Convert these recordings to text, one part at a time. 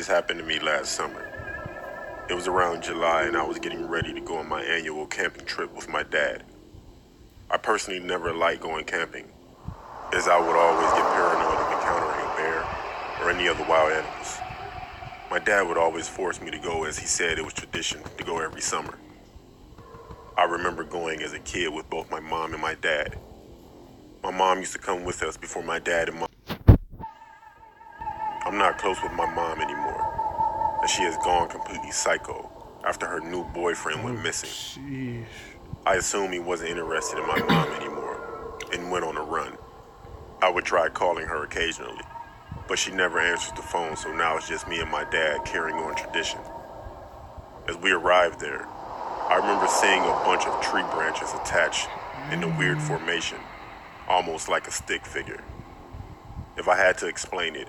This happened to me last summer. It was around July and I was getting ready to go on my annual camping trip with my dad. I personally never liked going camping, as I would always get paranoid of encountering a bear or any other wild animals. My dad would always force me to go as he said it was tradition to go every summer. I remember going as a kid with both my mom and my dad. My mom used to come with us before my dad and mom. I'm not close with my mom anymore, and she has gone completely psycho after her new boyfriend went missing. Sheesh. I assume he wasn't interested in my mom anymore and went on a run. I would try calling her occasionally, but she never answers the phone, so now it's just me and my dad carrying on tradition. As we arrived there, I remember seeing a bunch of tree branches attached in a weird formation, almost like a stick figure. If I had to explain it,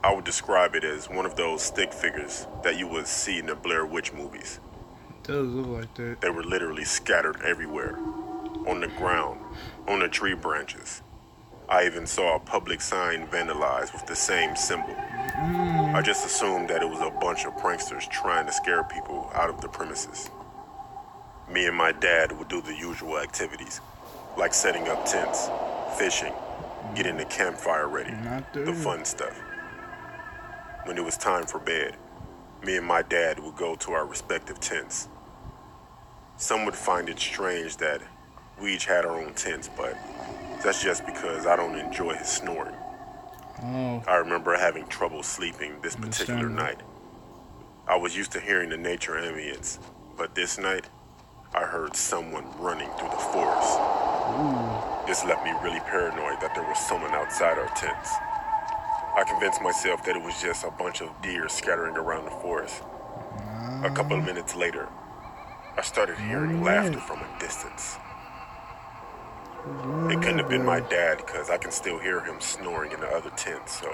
I would describe it as one of those stick figures that you would see in the Blair Witch movies. It does look like that. They were literally scattered everywhere, on the ground, on the tree branches. I even saw a public sign vandalized with the same symbol. I just assumed that it was a bunch of pranksters trying to scare people out of the premises. Me and my dad would do the usual activities, like setting up tents, fishing, getting the campfire ready, Not the there. fun stuff. When it was time for bed, me and my dad would go to our respective tents. Some would find it strange that we each had our own tents, but that's just because I don't enjoy his snoring. Oh, I remember having trouble sleeping this particular understandable. night. I was used to hearing the nature ambience, but this night, I heard someone running through the forest. This left me really paranoid that there was someone outside our tents. I convinced myself that it was just a bunch of deer scattering around the forest. A couple of minutes later, I started hearing laughter from a distance. It couldn't have been my dad because I can still hear him snoring in the other tent, so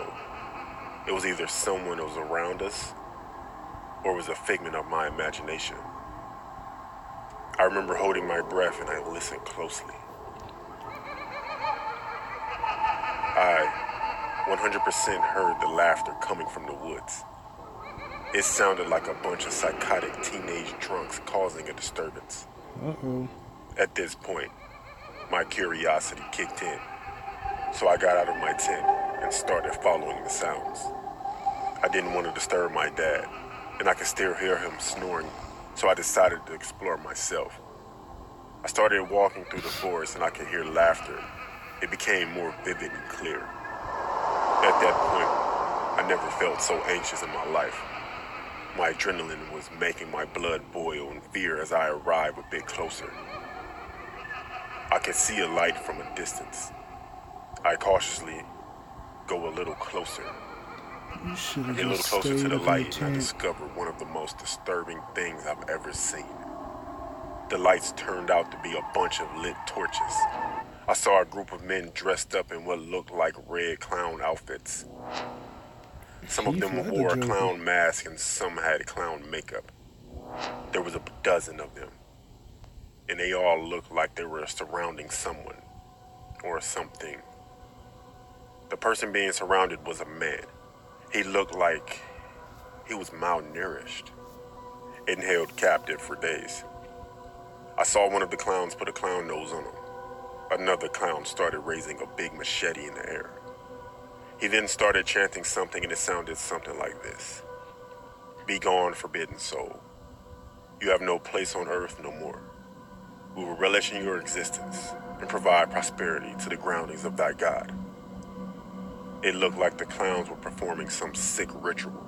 it was either someone that was around us or it was a figment of my imagination. I remember holding my breath and I listened closely. I 100% heard the laughter coming from the woods. It sounded like a bunch of psychotic teenage drunks causing a disturbance. Uh-oh. At this point, my curiosity kicked in, so I got out of my tent and started following the sounds. I didn't want to disturb my dad, and I could still hear him snoring, so I decided to explore myself. I started walking through the forest and I could hear laughter. It became more vivid and clear. At that point, I never felt so anxious in my life. My adrenaline was making my blood boil in fear as I arrived a bit closer. I could see a light from a distance. I cautiously go a little closer. You should I have get a little just closer to stayed the up in the light and I tent. discovered one of the most disturbing things I've ever seen. The lights turned out to be a bunch of lit torches. I saw a group of men dressed up in what looked like red clown outfits. Some of Heath them Ledger wore a Joker. clown mask and some had clown makeup. There was a dozen of them, and they all looked like they were surrounding someone or something. The person being surrounded was a man. He looked like he was malnourished and held captive for days. I saw one of the clowns put a clown nose on him. Another clown started raising a big machete in the air. He then started chanting something and it sounded something like this. Be gone, forbidden soul. You have no place on earth no more. We will relish in your existence and provide prosperity to the groundings of thy God. It looked like the clowns were performing some sick ritual.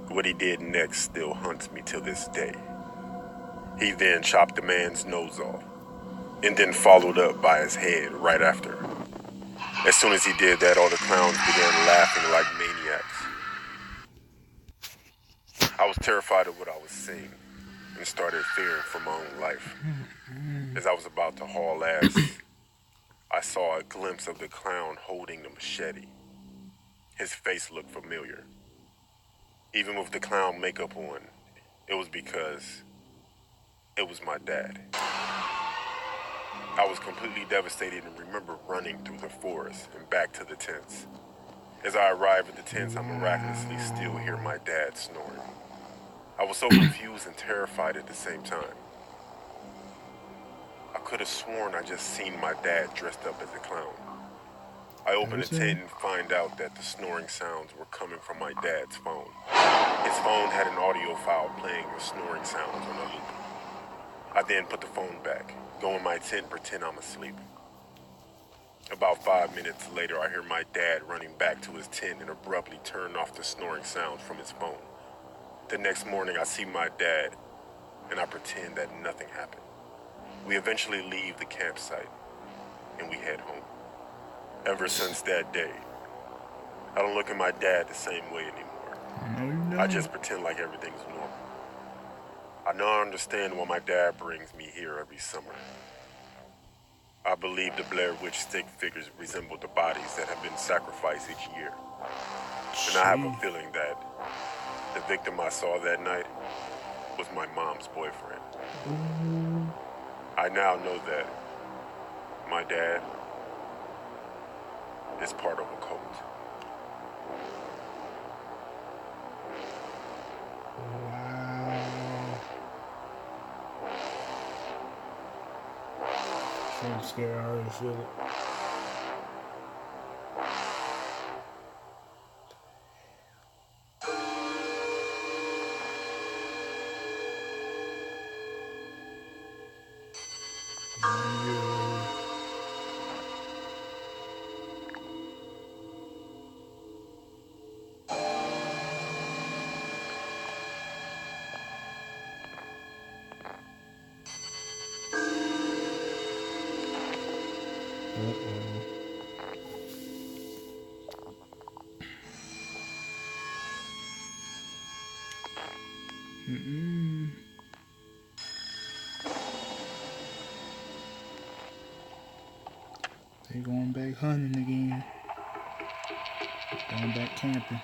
What he did next still haunts me till this day. He then chopped the man's nose off, and then followed up by his head right after. As soon as he did that, all the clowns began laughing like maniacs. I was terrified of what I was seeing and started fearing for my own life. As I was about to haul ass, I saw a glimpse of the clown holding the machete. His face looked familiar. Even with the clown makeup on, it was because it was my dad. I was completely devastated and remember running through the forest and back to the tents. As I arrive at the tents, I miraculously still hear my dad snoring. I was so confused and terrified at the same time. I could have sworn I just seen my dad dressed up as a clown. I open the tent and find out that the snoring sounds were coming from my dad's phone. His phone had an audio file playing the snoring sounds on a loop. I then put the phone back, go in my tent and pretend I'm asleep. About 5 minutes later, I hear my dad running back to his tent and abruptly turn off the snoring sounds from his phone. The next morning, I see my dad, and I pretend that nothing happened. We eventually leave the campsite, and we head home. Ever since that day, I don't look at my dad the same way anymore. No, you don't. I just pretend like everything's normal. I now understand why my dad brings me here every summer. I believe the Blair Witch stick figures resemble the bodies that have been sacrificed each year. And I have a feeling that the victim I saw that night was my mom's boyfriend. I now know that my dad is part of a cult. Wow. I'm scared. I already feel it. They going back hunting again. Going back camping.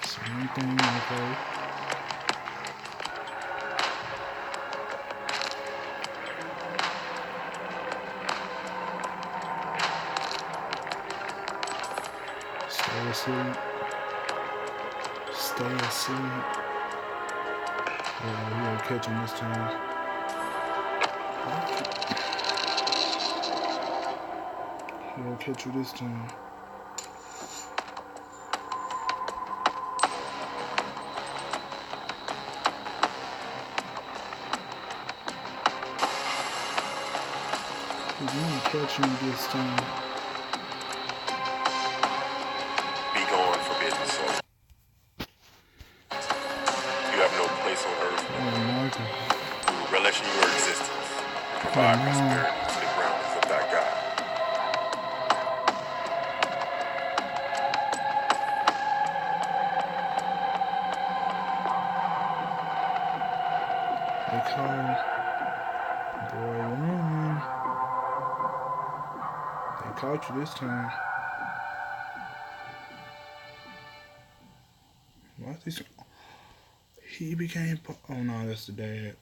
Same thing, okay. Stay asleep. Stay asleep. Oh, we'll catch him this time. He'll catch you this time. He's gonna catch you this time. Be gone, forbidden soul. You have no place on earth. We will relish in your existence and provide prosperity to the grounds of thy God. They call boy run. They caught you this time. What's this? He became. Oh no, that's the dad.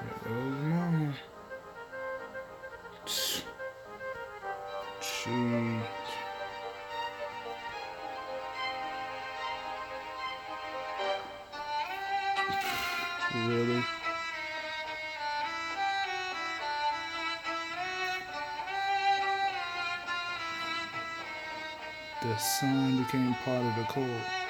There goes mama. Jeez. Really? The son became part of the cult.